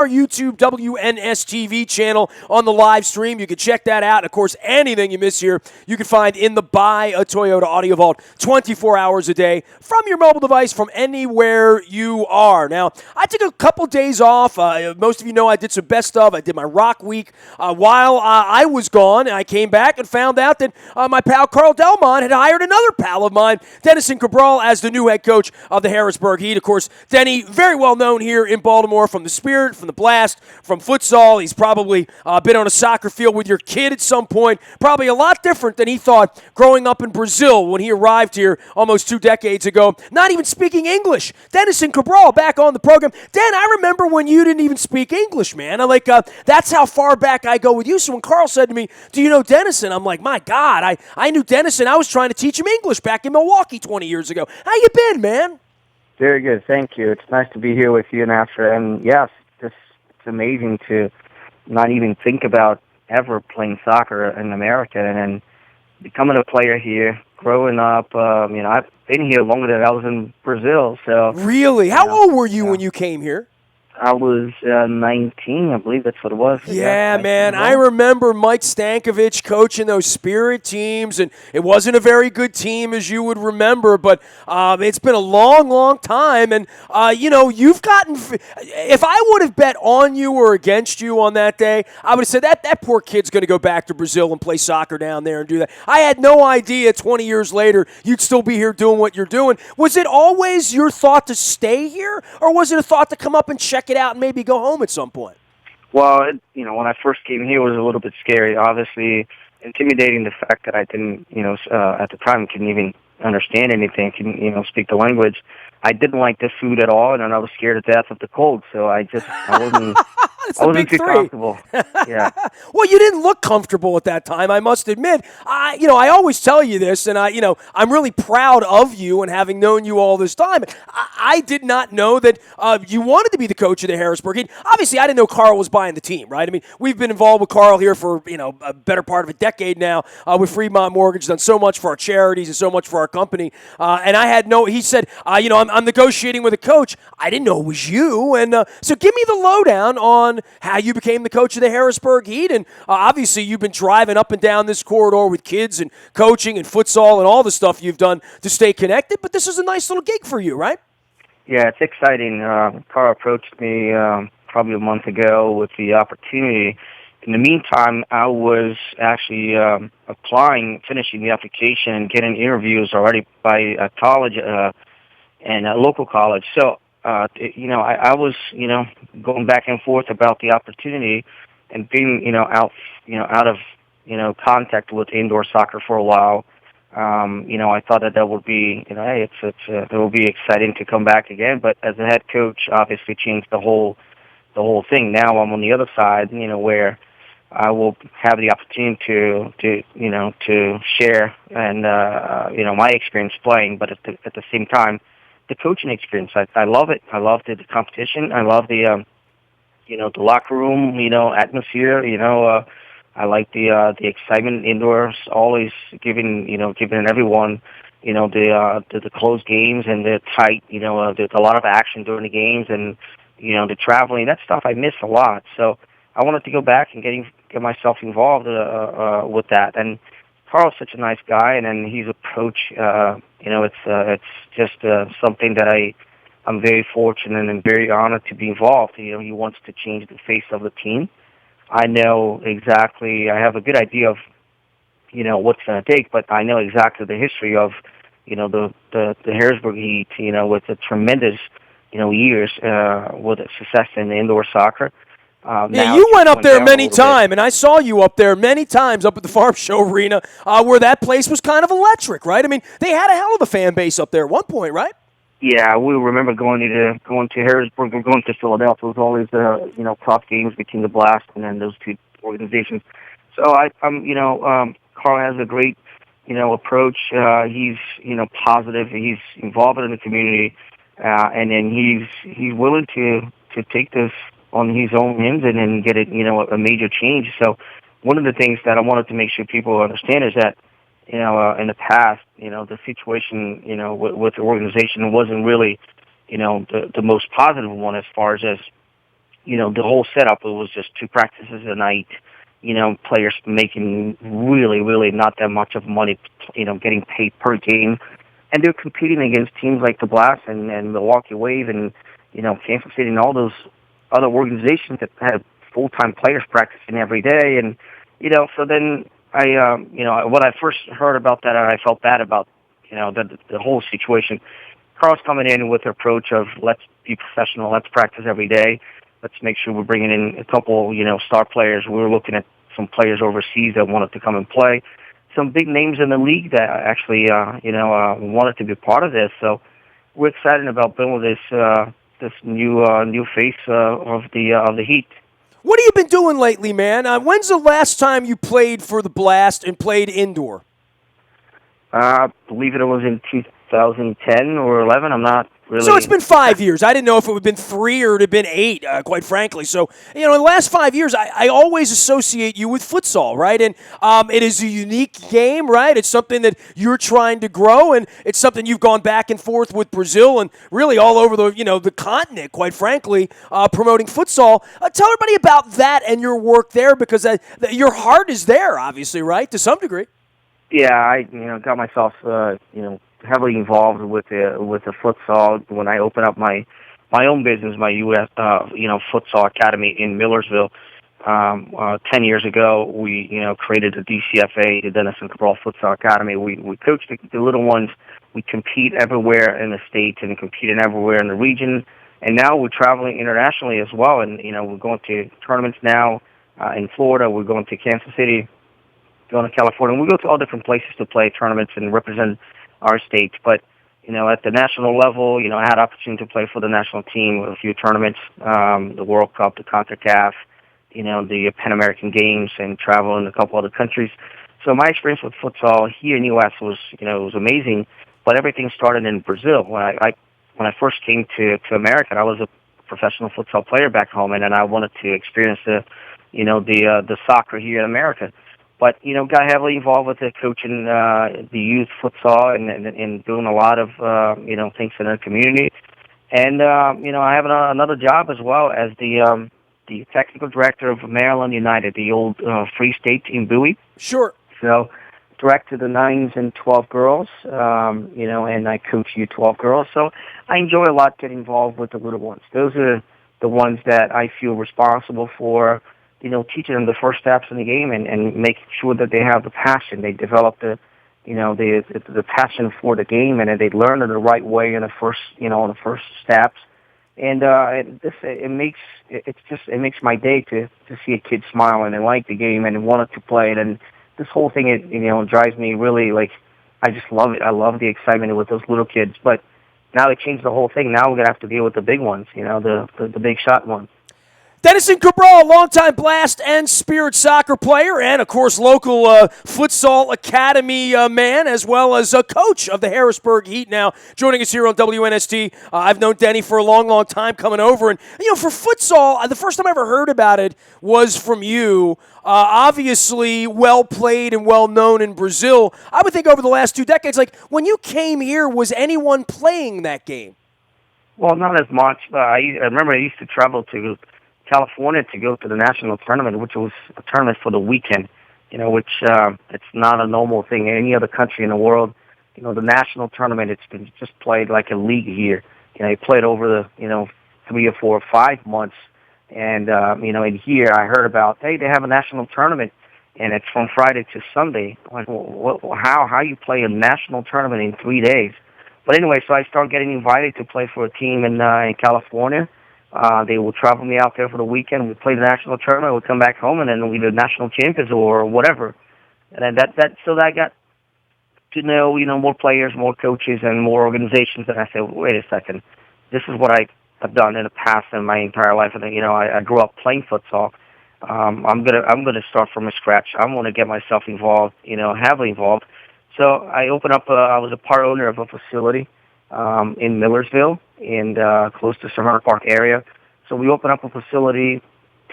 our YouTube WNSTV channel on the live stream. You can check that out. Of course, anything you miss here, you can find in the Buy a Toyota Audio Vault 24 hours a day from your mobile device from anywhere you are. Now, I took a couple days off. Most of you know I did some best of. I did my rock week while I was gone, and I came back and found out that my pal Carl Delmont had hired another pal of mine, Dennison Cabral, as the new head coach of the Harrisburg Heat. Of course, Denny, very well known here in Baltimore from the Spirit, from the Blast, from futsal. He's probably been on a soccer field with your kid at some point. Probably a lot different than he thought growing up in Brazil when he arrived here almost 2 decades ago. Not even speaking English. Dennison Cabral back on the program. Dan, I remember when you didn't even speak English, man. That's how far back I go with you. So when Carl said to me, "Do you know Dennison?" I'm like, my God, I knew Dennison. I was trying to teach him English back in Milwaukee 20 years ago. How you been, man? Very good, thank you. It's nice to be here with you, Nestor. And yes, it's amazing to not even think about ever playing soccer in America and then becoming a player here, growing up. I've been here longer than I was in Brazil. So really, how old were you when you came here? I was 19, I believe that's what it was. Yeah, man. I remember Mike Stankovic coaching those Spirit teams, and it wasn't a very good team, as you would remember, but it's been a long, long time. And, you've gotten – if I would have bet on you or against you on that day, I would have said that poor kid's going to go back to Brazil and play soccer down there and do that. I had no idea 20 years later you'd still be here doing what you're doing. Was it always your thought to stay here, or was it a thought to come up and check it out and maybe go home at some point? Well, when I first came here, it was a little bit scary. Obviously, intimidating the fact that I didn't, at the time, couldn't even understand anything, couldn't, speak the language. I didn't like the food at all, and I was scared to death of the cold. So I wasn't too comfortable. Yeah. Well, you didn't look comfortable at that time, I must admit. I always tell you this, and I'm really proud of you and having known you all this time. I did not know that you wanted to be the coach of the Harrisburg Heat. Obviously, I didn't know Carl was buying the team, right? I mean, we've been involved with Carl here for a better part of a decade now with Fremont Mortgage, done so much for our charities and so much for our company. And I had he said, I'm negotiating with a coach. I didn't know it was you. And so give me the lowdown on how you became the coach of the Harrisburg Heat. And obviously you've been driving up and down this corridor with kids and coaching and futsal and all the stuff you've done to stay connected. But this is a nice little gig for you, right? Yeah, it's exciting. Carl approached me probably a month ago with the opportunity. In the meantime, I was actually finishing the application and getting interviews already by a college and a local college. So, I was, going back and forth about the opportunity and being, out of, contact with indoor soccer for a while. I thought that would be, hey, it will be exciting to come back again. But as a head coach, obviously changed the whole thing. Now I'm on the other side, where I will have the opportunity to share and, my experience playing, but at the same time, the coaching experience. I love it. I love the competition. I love the locker room, atmosphere. I like the excitement indoors. Always giving everyone, the close games and the tight. There's a lot of action during the games and the traveling. That stuff I miss a lot. So I wanted to go back and get myself involved with that. And Carl's such a nice guy, and his approach, it's just something that I'm very fortunate and very honored to be involved. He wants to change the face of the team. I know exactly. I have a good idea of, what's going to take, but I know exactly the history of, the Harrisburg Heat, with the tremendous, years with success in indoor soccer. Yeah, you went up there many times, and I saw you up there many times up at the Farm Show Arena where that place was kind of electric, right? I mean, they had a hell of a fan base up there at one point, right? Yeah, we remember going to Harrisburg or going to Philadelphia. It was always, tough games between the Blast and then those two organizations. So Carl has a great, approach. He's, positive. He's involved in the community, and then he's willing to take this on his own hands and then get it, a major change. So one of the things that I wanted to make sure people understand is that, in the past, the situation, with the organization wasn't really, the most positive one as far as, the whole setup, it was just 2 practices a night. Players making really, really not that much of money, getting paid per game. And they're competing against teams like the Blast and Milwaukee Wave and, Kansas City and all those other organizations that have full-time players practicing every day. And, so then when I first heard about that, I felt bad about, the whole situation. Carl's coming in with the approach of let's be professional, let's practice every day. Let's make sure we're bringing in a couple, star players. We were looking at some players overseas that wanted to come and play. Some big names in the league that actually, wanted to be part of this. So we're excited about building this new face of the Heat. What have you been doing lately, man? When's the last time you played for the Blast and played indoor? I believe it was in 2010 or 11. I'm not really. So it's been 5 years. I didn't know if it would have been 3 or it would have been 8, quite frankly. So, in the last 5 years, I always associate you with futsal, right? And it is a unique game, right? It's something that you're trying to grow, and it's something you've gone back and forth with Brazil and really all over the continent, quite frankly, promoting futsal. Tell everybody about that and your work there, because your heart is there, obviously, right, to some degree. Yeah, I got myself heavily involved with the futsal when I opened up my own business, my U.S. Futsal Academy in Millersville. 10 years ago, we created the DCFA, the Dennis and Cabral Futsal Academy. We coach the little ones. We compete everywhere in the state and competing everywhere in the region. And now we're traveling internationally as well. And we're going to tournaments now in Florida. We're going to Kansas City, going to California. We go to all different places to play tournaments and represent our state. But, at the national level, I had opportunity to play for the national team with a few tournaments, the World Cup, the CONCACAF, the Pan American Games, and travel in a couple other countries. So my experience with futsal here in the U.S. was, it was amazing. But everything started in Brazil. When I first came to America, I was a professional futsal player back home, and then I wanted to experience the soccer here in America. But, got heavily involved with the coaching, the youth futsal and doing a lot of, things in the community. And, I have another job as well as the technical director of Maryland United, the old Free State in Bowie. Sure. So, direct to the 9s and 12 girls, and I coach U12 girls. So I enjoy a lot getting involved with the little ones. Those are the ones that I feel responsible for, teaching them the first steps in the game and making sure that they have the passion. They develop the passion for the game, and they learn it the right way in the first steps. And it makes my day to see a kid smile and they like the game and wanted to play it. And this whole thing, it drives me really, I just love it. I love the excitement with those little kids. But now they changed the whole thing. Now we're gonna have to deal with the big ones, the big shot ones. Dennis Cabral, longtime Blast and Spirit soccer player, and, of course, local futsal academy man, as well as a coach of the Harrisburg Heat now, joining us here on WNST. I've known Denny for a long, long time coming over. And, for futsal, the first time I ever heard about it was from you. Obviously, well played and well known in Brazil. I would think over the last 2 decades, when you came here, was anyone playing that game? Well, not as much. I remember I used to travel to California to go to the national tournament, which was a tournament for the weekend, which it's not a normal thing in any other country in the world. The national tournament, it's been just played like a league here. You played over the, 3 or 4 or 5 months. And, in here I heard about, hey, they have a national tournament, and it's from Friday to Sunday. I'm like, how you play a national tournament in 3 days? But anyway, so I started getting invited to play for a team in California. They will travel me out there for the weekend. We play the national tournament. We come back home, and then we do national champions or whatever. And then so I got to know, more players, more coaches, and more organizations. And I said, wait a second, this is what I've done in the past in my entire life. And I grew up playing futsal. I'm gonna start from scratch. I'm gonna get myself involved, heavily involved. So I opened up. I was a part owner of a facility in Millersville, and close to Serrano Park area. So we opened up a facility,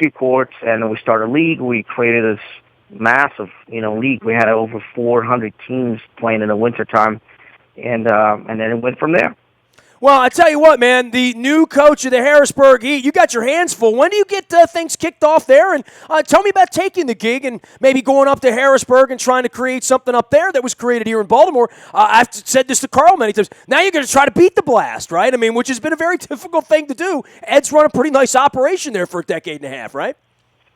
2 courts, and we started a league. We created this massive, league. We had over 400 teams playing in the wintertime, and then it went from there. Well, I tell you what, man, the new coach of the Harrisburg Heat, you got your hands full. When do you get things kicked off there? And tell me about taking the gig and maybe going up to Harrisburg and trying to create something up there that was created here in Baltimore. I've said this to Carl many times. Now you're going to try to beat the Blast, right? I mean, which has been a very difficult thing to do. Ed's run a pretty nice operation there for a decade and a half, right?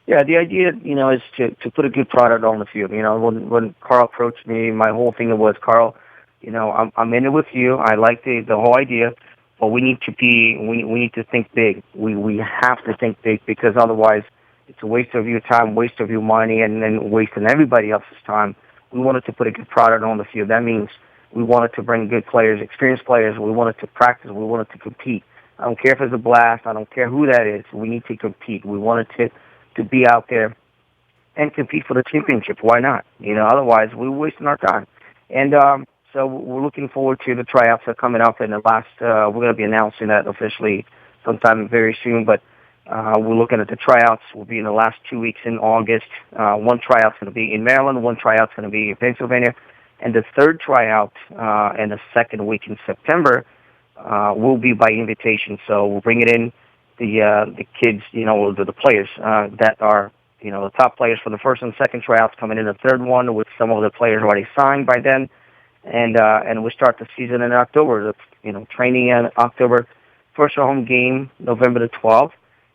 Yeah, the idea, is to put a good product on the field. When Carl approached me, my whole thing was, Carl, I'm in it with you. I like the whole idea, but we need to think big. We have to think big, because otherwise it's a waste of your time, waste of your money, and then wasting everybody else's time. We wanted to put a good product on the field. That means we wanted to bring good players, experienced players. We wanted to practice. We wanted to compete. I don't care if it's a Blast. I don't care who that is. We need to compete. We wanted to be out there and compete for the championship. Why not? Otherwise we're wasting our time. And so we're looking forward to the tryouts that are coming up in the last. We're going to be announcing that officially sometime very soon. But we're looking at the tryouts. Will be in the last 2 weeks in August. One tryout's going to be in Maryland. One tryout's going to be in Pennsylvania, and the third tryout in the second week in September will be by invitation. So we'll bring it in. The kids, the players that are, the top players for the first and second tryouts coming in the third one, with some of the players already signed by then, and we start the season in October. Training in October, first home game November the 12th,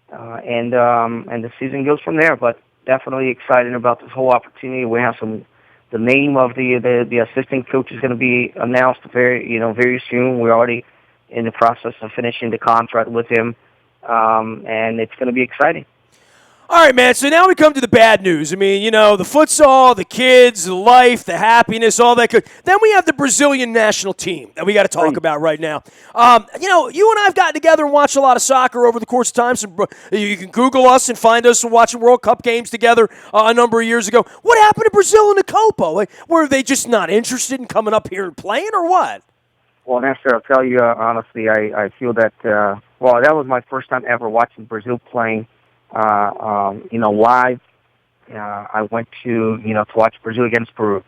and the season goes from there. But definitely excited about this whole opportunity. We have the name of the assistant coach is going to be announced very soon. We're already in the process of finishing the contract with him. And it's going to be exciting. All right, man, so now we come to the bad news. I mean, the futsal, the kids, the life, the happiness, all that good. Then we have the Brazilian national team that we got to talk about right now. You and I have gotten together and watched a lot of soccer over the course of time. So you can Google us and find us watching World Cup games together a number of years ago. What happened to Brazil and the Copa? Were they just not interested in coming up here and playing, or what? Well, Nestor, I'll tell you honestly, I feel that, that was my first time ever watching Brazil playing, live. I went to watch Brazil against Peru,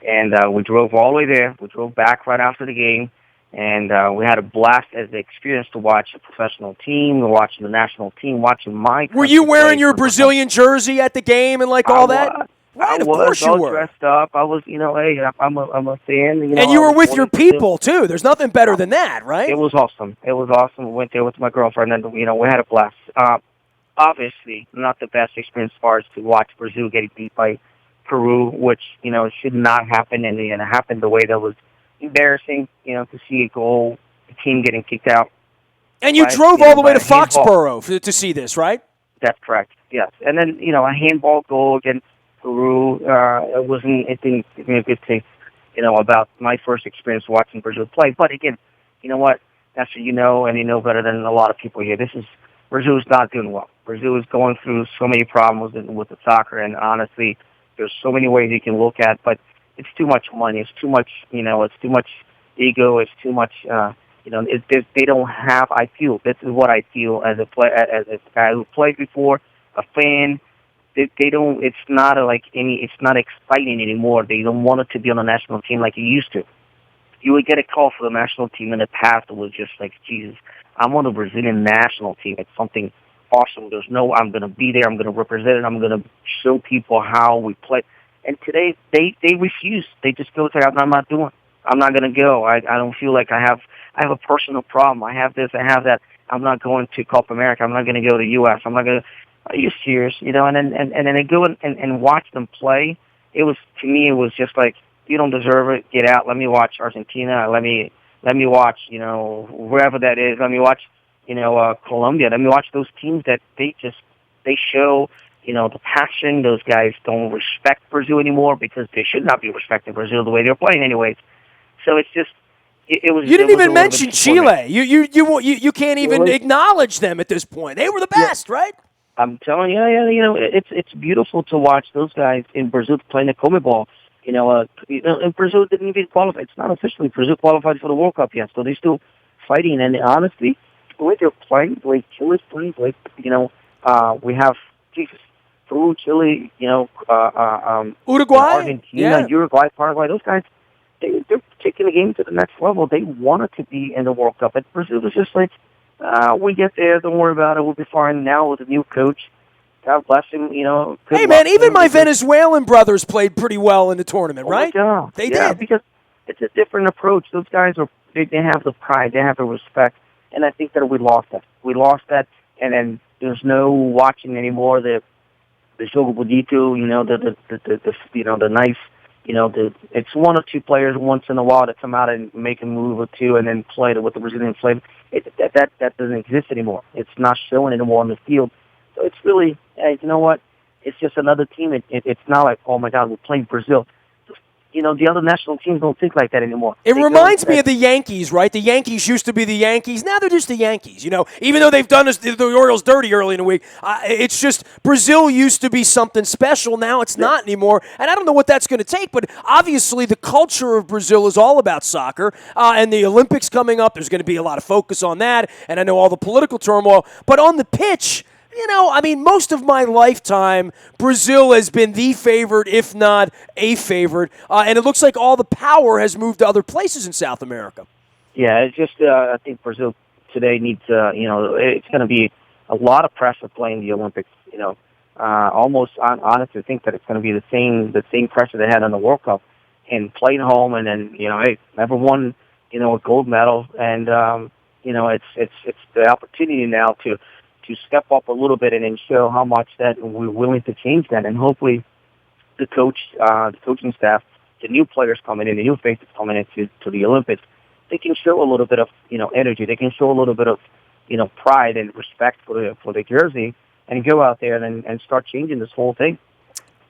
and we drove all the way there. We drove back right after the game, and we had a blast as the experience to watch a professional team, watching the national team, watching my country. Were you wearing your Brazilian jersey at the game and all that? Right, I was all dressed up. I was, hey, I'm a fan. And you were with your people, too. There's nothing better than that, right? It was awesome. We went there with my girlfriend, and, we had a blast. Obviously, not the best experience as far as to watch Brazil getting beat by Peru, which, should not happen, and it happened the way that was embarrassing, to see a goal, the team getting kicked out. And you drove all the way to Foxborough to see this, right? That's correct, yes. And then, a handball goal against Peru, it didn't give me a good taste, about my first experience watching Brazil play. But again, you know what? That's what and you know better than a lot of people here. Brazil is not doing well. Brazil is going through so many problems with the soccer, and honestly, there's so many ways you can look at, but it's too much money. It's too much, it's too much ego. It's too much, they don't have. I feel this is what I feel as a guy who played before, a fan. They don't. It's not it's not exciting anymore. They don't want it to be on the national team like it used to. You would get a call for the national team in the past. It was just like, Jesus, I'm on the Brazilian national team. It's something awesome. I'm going to be there. I'm going to represent it. I'm going to show people how we play. And today they refuse. They just go say, I'm not doing. I'm not going to go. I don't feel like I have a personal problem. I have this. I have that. I'm not going to Copa America. I'm not going to go to the U.S. I'm not going to. Are you serious? And then they go and watch them play. To me, it was just like, you don't deserve it. Get out. Let me watch Argentina. Let me watch, wherever that is. Let me watch, Colombia. Let me watch those teams that they show, the passion. Those guys don't respect Brazil anymore because they should not be respecting Brazil the way they're playing anyways. So it's just, it was. You didn't even mention Chile. You can't even acknowledge them at this point. They were the best, right? I'm telling you, it's beautiful to watch those guys in Brazil playing the Comebol. And Brazil didn't even qualify. It's not officially Brazil qualified for the World Cup yet, so they're still fighting. And honestly, the way they're playing, the way Chile's playing, we have Peru, Chile, Uruguay, Argentina, Uruguay, Paraguay. Those guys, they're taking the game to the next level. They wanted to be in the World Cup. And Brazil was just like, we get there, don't worry about it, we'll be fine. Now with a new coach, God bless him, good Hey, luck man, to even him my because, Venezuelan brothers played pretty well in the tournament, oh my right? God. They Yeah, did. because it's a different approach. Those guys they have the pride, they have the respect, and I think that we lost that. We lost that, and then there's no watching anymore. The jogo bonito, the nice, it's one or two players once in a while to come out and make a move or two, and then play with the Brazilian flavor. That doesn't exist anymore. It's not showing anymore on the field. So it's really, hey, you know what? It's just another team. It's not like, oh my God, we're playing Brazil. The other national teams don't think like that anymore. It reminds me of the Yankees, right? The Yankees used to be the Yankees. Now they're just the Yankees. Even though they've done the Orioles dirty early in the week, it's just Brazil used to be something special. Now it's not anymore. And I don't know what that's going to take, but obviously the culture of Brazil is all about soccer. And the Olympics coming up, there's going to be a lot of focus on that. And I know all the political turmoil. But on the pitch, most of my lifetime, Brazil has been the favorite, if not a favorite, and it looks like all the power has moved to other places in South America. Yeah, it's just I think Brazil today needs, it's going to be a lot of pressure playing the Olympics. Almost honestly think that it's going to be the same pressure they had on the World Cup, and playing home, and then hey, never won a gold medal, and it's the opportunity now to step up a little bit and then show how much that we're willing to change that. And hopefully the coaching staff, the new players coming in, the new faces coming into the Olympics, they can show a little bit of, energy. They can show a little bit of, pride and respect for the jersey and go out there and start changing this whole thing.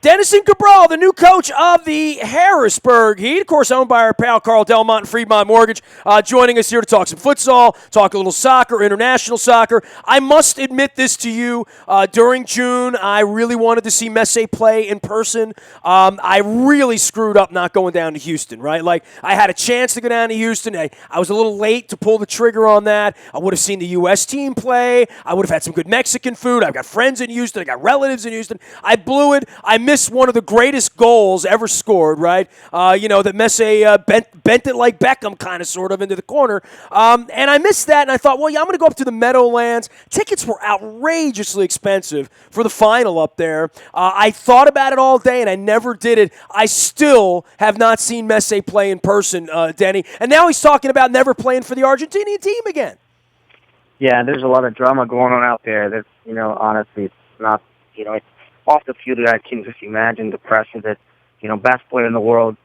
Denison Cabral, the new coach of the Harrisburg Heat, of course owned by our pal Carl Delmont and Fremont Mortgage, joining us here to talk some futsal, talk a little soccer, international soccer. I must admit this to you. During June, I really wanted to see Messi play in person. I really screwed up not going down to Houston, right? Like, I had a chance to go down to Houston. I was a little late to pull the trigger on that. I would have seen the U.S. team play. I would have had some good Mexican food. I've got friends in Houston. I got relatives in Houston. I blew it. I missed one of the greatest goals ever scored, right? That Messi bent it like Beckham, kind of, sort of, into the corner. And I missed that, and I thought, well, yeah, I'm going to go up to the Meadowlands. Tickets were outrageously expensive for the final up there. I thought about it all day, and I never did it. I still have not seen Messi play in person, Denny. And now he's talking about never playing for the Argentinian team again. Yeah, there's a lot of drama going on out there. That's, honestly, it's not, it's off the field that I can just imagine the pressure that, best player in the world,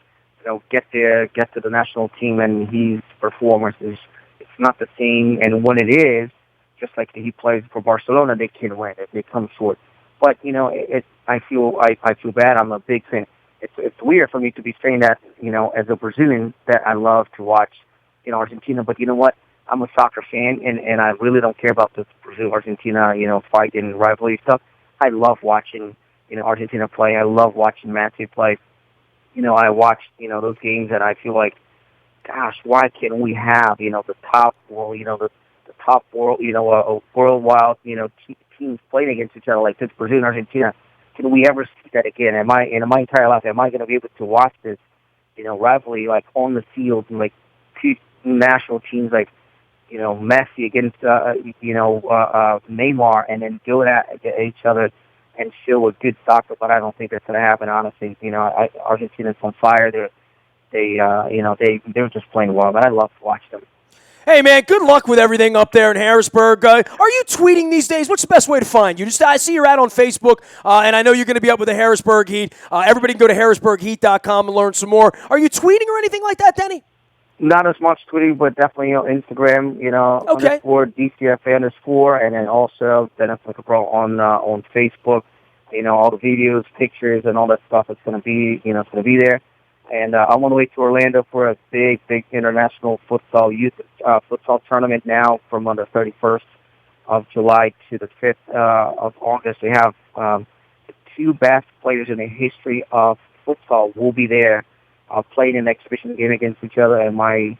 get to the national team, and his performance it's not the same. And when it is, just like he plays for Barcelona, they can win if they come short. But, I feel bad. I'm a big fan. It's weird for me to be saying that, as a Brazilian, that I love to watch, Argentina. But you know what? I'm a soccer fan, and I really don't care about the Brazil-Argentina, fight and rivalry stuff. I love watching, Argentina play. I love watching Messi play. I watch, those games, and I feel like, gosh, why can't we have, the top world, the top world, worldwide, teams playing against each other like this, Brazil and Argentina? Can we ever see that again? In my entire life, am I going to be able to watch this, rivalry like on the field, and like two national teams like, Messi against, Neymar, and then go at each other and show a good soccer? But I don't think that's going to happen, honestly. Argentina's on fire. They're just playing well, but I love to watch them. Hey, man, good luck with everything up there in Harrisburg. Are you tweeting these days? What's the best way to find you? I see you're out on Facebook, and I know you're going to be up with the Harrisburg Heat. Everybody can go to harrisburgheat.com and learn some more. Are you tweeting or anything like that, Denny? Not as much tweeting, but definitely Instagram, okay. _DCFA_, and then also Denison Cabral on Facebook. All the videos, pictures, and all that stuff is going to be, it's going to be there. And I'm on the way to Orlando for a big international futsal tournament now from on the 31st of July to the 5th of August. We have the two best players in the history of futsal will be there. Playing an exhibition game against each other, and my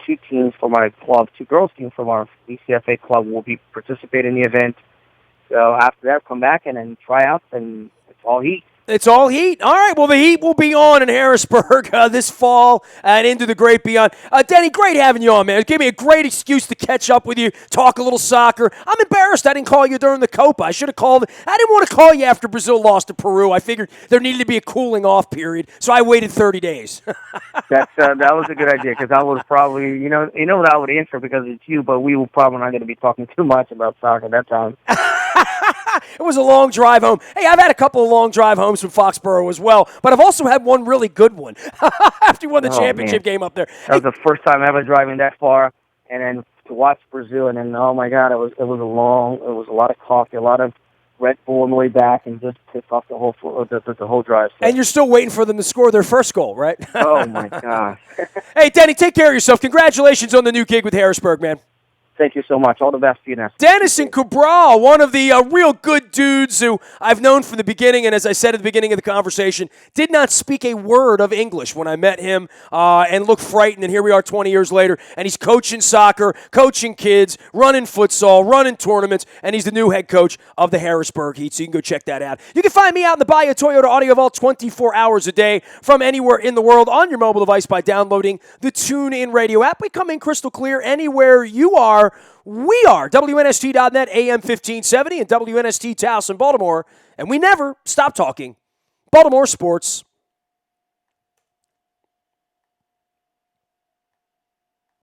two teams from my club, two girls teams from our DCFA club will be participating in the event. So after that, come back and then try out, and it's all heat. It's all heat. All right, well, the heat will be on in Harrisburg this fall and into the great beyond. Denny, great having you on, man. It gave me a great excuse to catch up with you, talk a little soccer. I'm embarrassed I didn't call you during the Copa. I should have called. I didn't want to call you after Brazil lost to Peru. I figured there needed to be a cooling off period, so I waited 30 days. That was a good idea because I was probably, what I would answer because it's you, but we were probably not going to be talking too much about soccer that time. It was a long drive home. Hey, I've had a couple of long drive homes from Foxborough as well, but I've also had one really good one after you won the championship game up there. That was the first time ever driving that far, and then to watch Brazil, and then oh my God, it was a lot of coffee, a lot of Red Bull on the way back, and just pissed off the whole drive. So. And you're still waiting for them to score their first goal, right? Oh my gosh. Hey, Denny, take care of yourself. Congratulations on the new gig with Harrisburg, man. Thank you so much. All the best to you, Nestor. Dennison Cabral, one of the real good dudes who I've known from the beginning, and as I said at the beginning of the conversation, did not speak a word of English when I met him and looked frightened, and here we are 20 years later, and he's coaching soccer, coaching kids, running futsal, running tournaments, and he's the new head coach of the Harrisburg Heat, so you can go check that out. You can find me out in the Bayou Toyota Audio Vault 24 hours a day from anywhere in the world on your mobile device by downloading the TuneIn Radio app. We come in crystal clear anywhere you are. We are WNST.net, AM 1570, and WNST Taos in Baltimore, and we never stop talking Baltimore sports.